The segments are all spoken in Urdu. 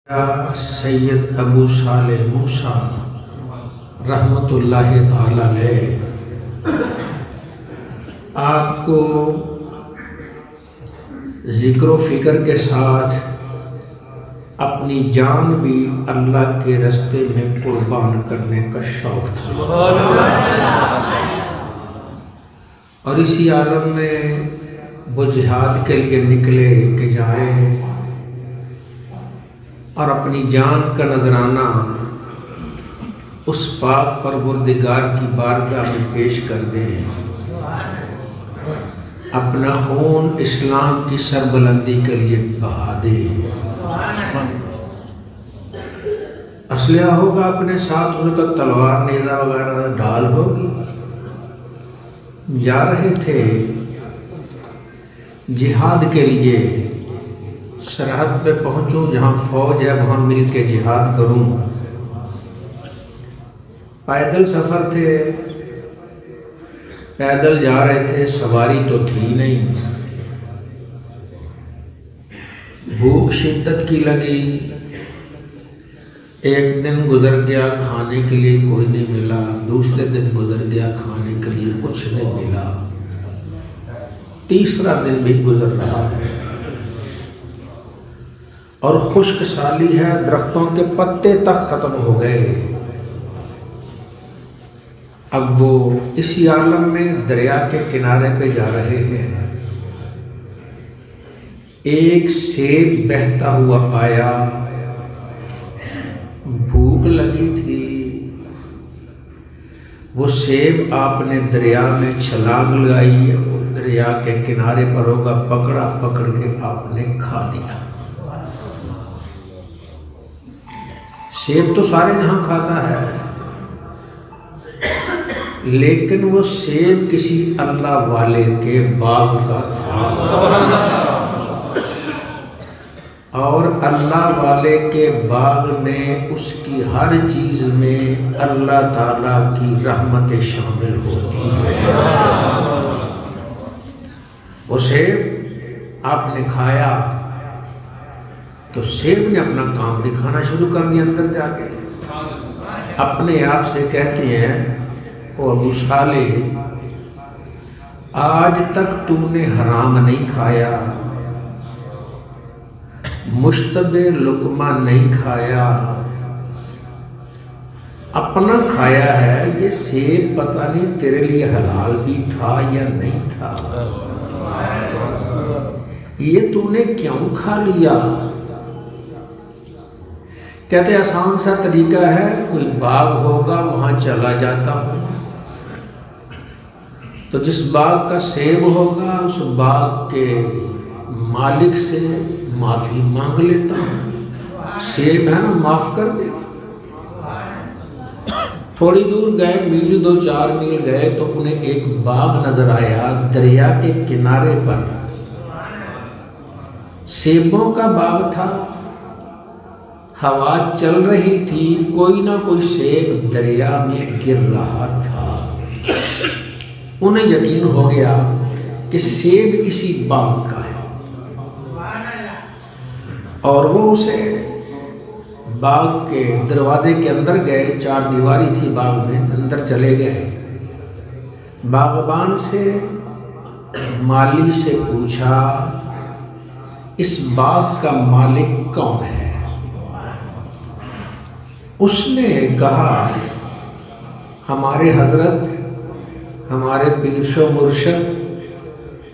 سید ابو صالح موسیٰ رحمۃ اللہ تعالی علیہ آپ کو ذکر و فکر کے ساتھ اپنی جان بھی اللہ کے راستے میں قربان کرنے کا شوق تھا، اور اسی عالم میں وہ جہاد کے لیے نکلے کہ جائیں اور اپنی جان کا نذرانہ اس پاک پروردگار کی بارگاہ میں پیش کر دیں، اپنا خون اسلام کی سربلندی کے لیے بہا دیں۔ اسلحہ ہوگا اپنے ساتھ، ان کا تلوار نیزہ وغیرہ ڈھال ہوگی، جا رہے تھے جہاد کے لیے۔ سرحد پہ پہنچو، جہاں فوج ہے وہاں مل کے جہاد کروں۔ پیدل سفر تھے، پیدل جا رہے تھے، سواری تو تھی نہیں، بھوک شدت کی لگی۔ ایک دن گزر گیا، کھانے کے لیے کوئی نہیں ملا، دوسرے دن گزر گیا، کھانے کے لیے کچھ نہیں ملا، تیسرا دن بھی گزر رہا ہے، اور خشک سالی ہے، درختوں کے پتے تک ختم ہو گئے۔ اب وہ اسی عالم میں دریا کے کنارے پہ جا رہے ہیں، ایک سیب بہتا ہوا آیا، بھوک لگی تھی، وہ سیب آپ نے دریا میں چھلانگ لگائی ہے، وہ دریا کے کنارے پر ہوگا، پکڑا، پکڑ کے آپ نے کھا لیا۔ سیب تو سارے جہاں کھاتا ہے، لیکن وہ سیب کسی اللہ والے کے باغ کا تھا، اور اللہ والے کے باغ میں اس کی ہر چیز میں اللہ تعالیٰ کی رحمتیں شامل ہوتی ہیں۔ وہ سیب آپ نے کھایا تو سیب نے اپنا کام دکھانا شروع کر دیا، اندر جا کے اپنے آپ سے کہتے ہیں، او ابو صالح، آج تک تو نے حرام نہیں کھایا، مشتبہ لقمہ نہیں کھایا، اپنا کھایا ہے۔ یہ سیب پتہ نہیں تیرے لیے حلال بھی تھا یا نہیں تھا، یہ تو نے کیوں کھا لیا؟ کہتے آسان سا طریقہ ہے، کوئی باغ ہوگا وہاں چلا جاتا ہوں، تو جس باغ کا سیب ہوگا اس باغ کے مالک سے معافی مانگ لیتا ہوں، سیب ہے نا، معاف کر دے۔ تھوڑی دور گئے، میل 2-4 میل گئے تو انہیں ایک باغ نظر آیا، دریا کے کنارے پر سیبوں کا باغ تھا، ہوا چل رہی تھی، کوئی نہ کوئی سیب دریا میں گر رہا تھا۔ انہیں یقین ہو گیا کہ سیب اسی باغ کا ہے، اور وہ اسے باغ کے دروازے کے اندر گئے، 4 دیواری تھی باغ میں، اندر چلے گئے، باغبان سے، مالی سے پوچھا اس باغ کا مالک کون ہے؟ اس نے کہا ہمارے حضرت، ہمارے پیر و مرشد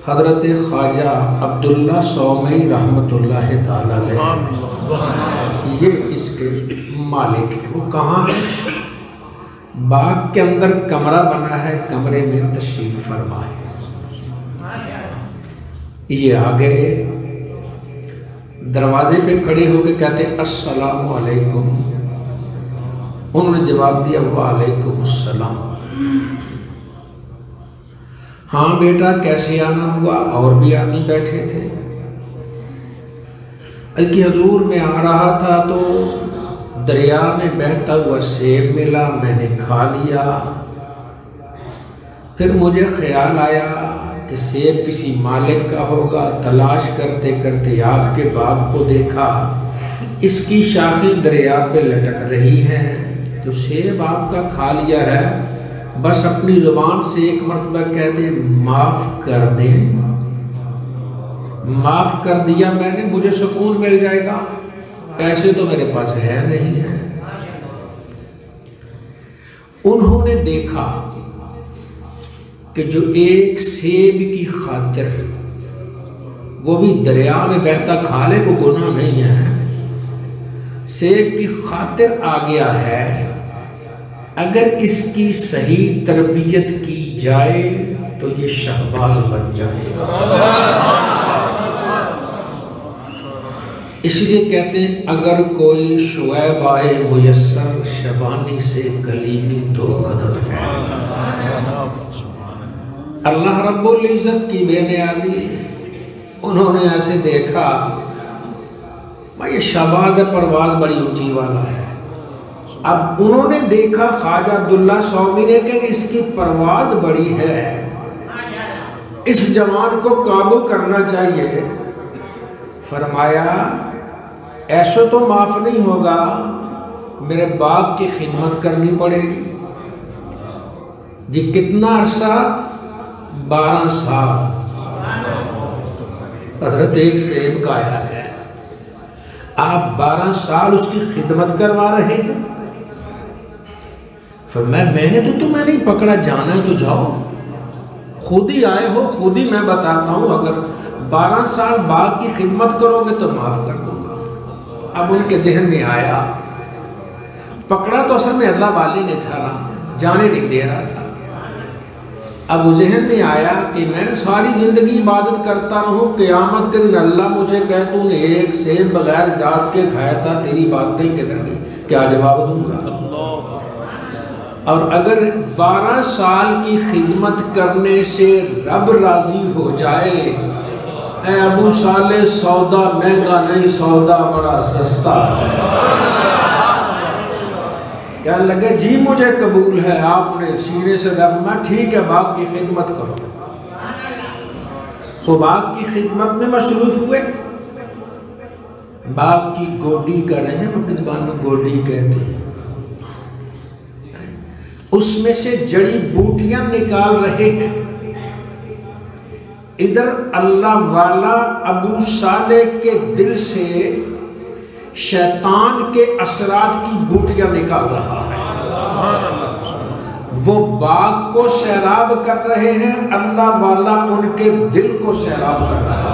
حضرت خواجہ عبداللہ سومی رحمۃ اللہ تعالی علیہ، یہ اس کے مالک ہیں۔ وہ کہاں ہے؟ باغ کے اندر کمرہ بنا ہے، کمرے میں تشریف فرما ہے۔ یہ آ گئے، دروازے پہ کھڑے ہو کے کہتے السلام علیکم۔ انہوں نے جواب دیا وعلیکم السلام۔ ہاں بیٹا کیسے آنا ہوا؟ اور بھی آدمی بیٹھے تھے۔ کہ حضور میں آ رہا تھا تو دریا میں بہتا ہوا سیب ملا، میں نے کھا لیا، پھر مجھے خیال آیا کہ سیب کسی مالک کا ہوگا، تلاش کرتے کرتے آپ کے باغ کو دیکھا، اس کی شاخیں دریا پہ لٹک رہی ہیں، تو سیب آپ کا کھا لیا ہے، بس اپنی زبان سے ایک مرتبہ کہہ دیں معاف کر دیں، معاف کر دیا میں نے، مجھے سکون مل جائے گا، پیسے تو میرے پاس ہے نہیں ہے۔ انہوں نے دیکھا کہ جو ایک سیب کی خاطر، وہ بھی دریا میں بہتا کھا لے، کوئی گناہ نہیں ہے، سیب کی خاطر آ گیا ہے، اگر اس کی صحیح تربیت کی جائے تو یہ شہباز بن جائے گا۔ اس لیے کہتے ہیں اگر کوئی شعیب آئے میسر، شبانی سے کلیمی دو قدم ہے۔ اللہ رب العزت کی بے نیازی، انہوں نے ایسے دیکھا یہ شہباز پرواز بڑی اونچی والا ہے۔ اب انہوں نے دیکھا خواجہ عبداللہ سومی نے کہ اس کی پرواز بڑی ہے، اس جوان کو قابو کرنا چاہیے۔ فرمایا ایسو تو معاف نہیں ہوگا، میرے باغ کی خدمت کرنی پڑے گی۔ جی کتنا عرصہ؟ 12 سال۔ حضرت ایک سیب کا آیا ہے، آپ 12 سال اس کی خدمت کروا رہے ہیں۔ میں نے تو تمہیں نہیں پکڑا، جانا ہے تو جاؤ، خود ہی آئے ہو، خود ہی میں بتاتا ہوں، اگر 12 سال باغ کی خدمت کرو گے تو معاف کر دوں گا۔ اب ان کے ذہن میں آیا، پکڑا تو اصل میں اللہ والے نے تھا نا، جانے نہیں دے رہا تھا۔ اب وہ ذہن میں آیا کہ میں ساری زندگی عبادت کرتا رہوں، قیامت کے دن اللہ مجھے کہے تو نے ایک سیب بغیر جات کے کھایا تھا، تیری باتیں کدھر گئی، کیا جواب دوں گا؟ اور اگر 12 سال کی خدمت کرنے سے رب راضی ہو جائے، اے ابو صالح سودا مہنگا نہیں، سودا بڑا سستا ہے۔ کہنے لگے جی مجھے قبول ہے، آپ نے سینے سے فرمایا ٹھیک ہے باغ کی خدمت کرو۔ وہ باغ کی خدمت میں مصروف ہوئے، باغ کی گوڈی کر رہے ہیں، اپنی زبان میں گوڈی کہتے ہیں، اس میں سے جڑی بوٹیاں نکال رہے ہیں۔ ادھر اللہ والا ابو صالح کے دل سے شیطان کے اثرات کی بوٹیاں نکال رہا ہے، وہ باغ کو سیراب کر رہے ہیں، اللہ والا ان کے دل کو سیراب کر رہا ہے۔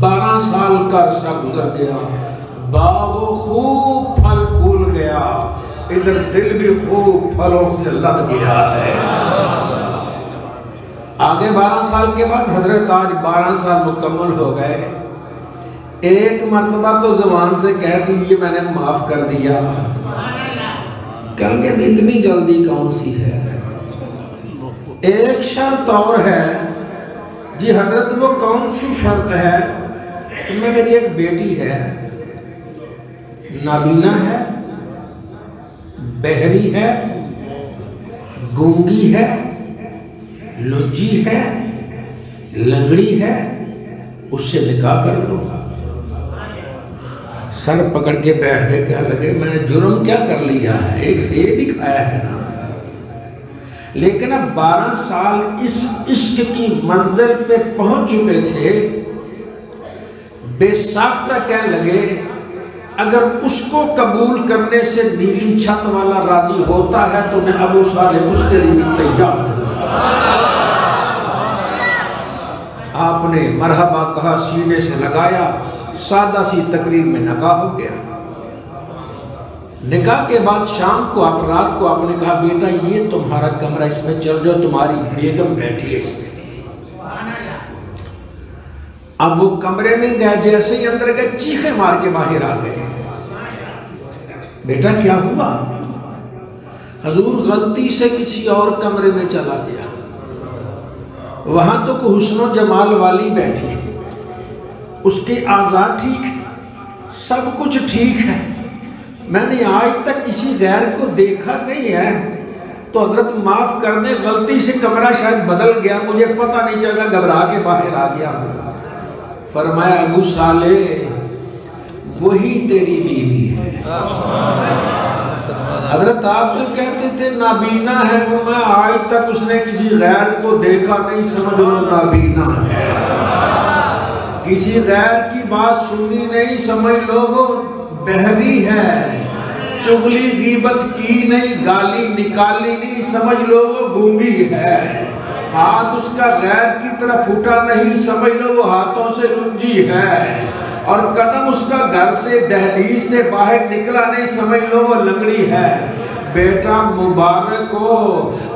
12 سال کا عرصہ گزر گیا، باغ خوب پھل پھول گیا، ادھر دل بھی خوب پھلوں سے لد گیا ہے۔ آگے 12 سال کے بعد حضرت آج 12 سال مکمل ہو گئے، ایک مرتبہ تو زبان سے کہہ دیجیے میں نے معاف کر دیا، کہیں گے اتنی جلدی کون سی ہے؟ ایک شرط اور ہے۔ جی حضرت وہ کون سی شرط ہے؟ میں میری ایک بیٹی ہے، نابینا ہے، بہری ہے، گونگی ہے، لنجی ہے، لنگڑی ہے، اس سے نکاح کر لو۔ سر پکڑ کے بیٹھ کے کہنے لگے میں نے جرم کیا کر لیا ہے، ایک سیب ہی کھایا ہے نا۔ لیکن اب 12 سال اس عشق کی منزل پہ پہنچ چکے تھے، بے ساختہ کہنے لگے اگر اس کو قبول کرنے سے نیلی چھت والا راضی ہوتا ہے تو میں ابو صالح اس کے لیے تیار ہوں۔ آپ نے مرحبا کہا، سینے سے لگایا، سادہ سی تقریب میں نکاح ہو گیا۔ نکاح کے بعد شام کو آپ رات کو آپ نے کہا بیٹا یہ تمہارا کمرہ، اس میں چل جاؤ، تمہاری بیگم بیٹھی ہے اس میں۔ اب وہ کمرے میں گئے، جیسے ہی اندر گئے چیخیں مار کے باہر آ گئے، بیٹا کیا ہوا؟ حضور غلطی سے کسی اور کمرے میں چلا گیا، وہاں تو کوئی حسن و جمال والی بیٹھی، اس کے اعضاء ٹھیک ہے، سب کچھ ٹھیک ہے، میں نے آج تک کسی غیر کو دیکھا نہیں ہے، تو حضرت معاف کر دیں غلطی سے کمرہ شاید بدل گیا، مجھے پتہ نہیں چلا، گھبرا کے باہر آ گیا ہوں۔ فرمایا ابو صالح وہی تیری بیوی ہے۔ حضرت آپ تو کہتے تھے نابینا ہے، وہ میں آج تک اس نے کسی غیر کو دیکھا نہیں، سمجھ لو نابینا ہے۔ کسی غیر کی بات سنی نہیں، سمجھ لو وہ بہری ہے۔ چغلی غیبت کی نہیں، گالی نکالی نہیں، سمجھ لو وہ گونگی ہے۔ ہاتھ اس کا غیر کی طرف اٹھا نہیں، سمجھ لو وہ ہاتھوں سے رنجی ہے۔ اور قدم اس کا گھر سے دہلیز سے باہر نکلا نہیں، سمجھ لو وہ لنگڑی ہے۔ بیٹا مبارک ہو،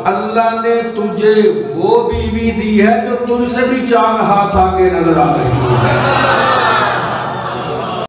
اللہ نے تجھے وہ بیوی دی ہے جو تجھ سے بھی 4 ہاتھ آگے نظر آ رہی ہے۔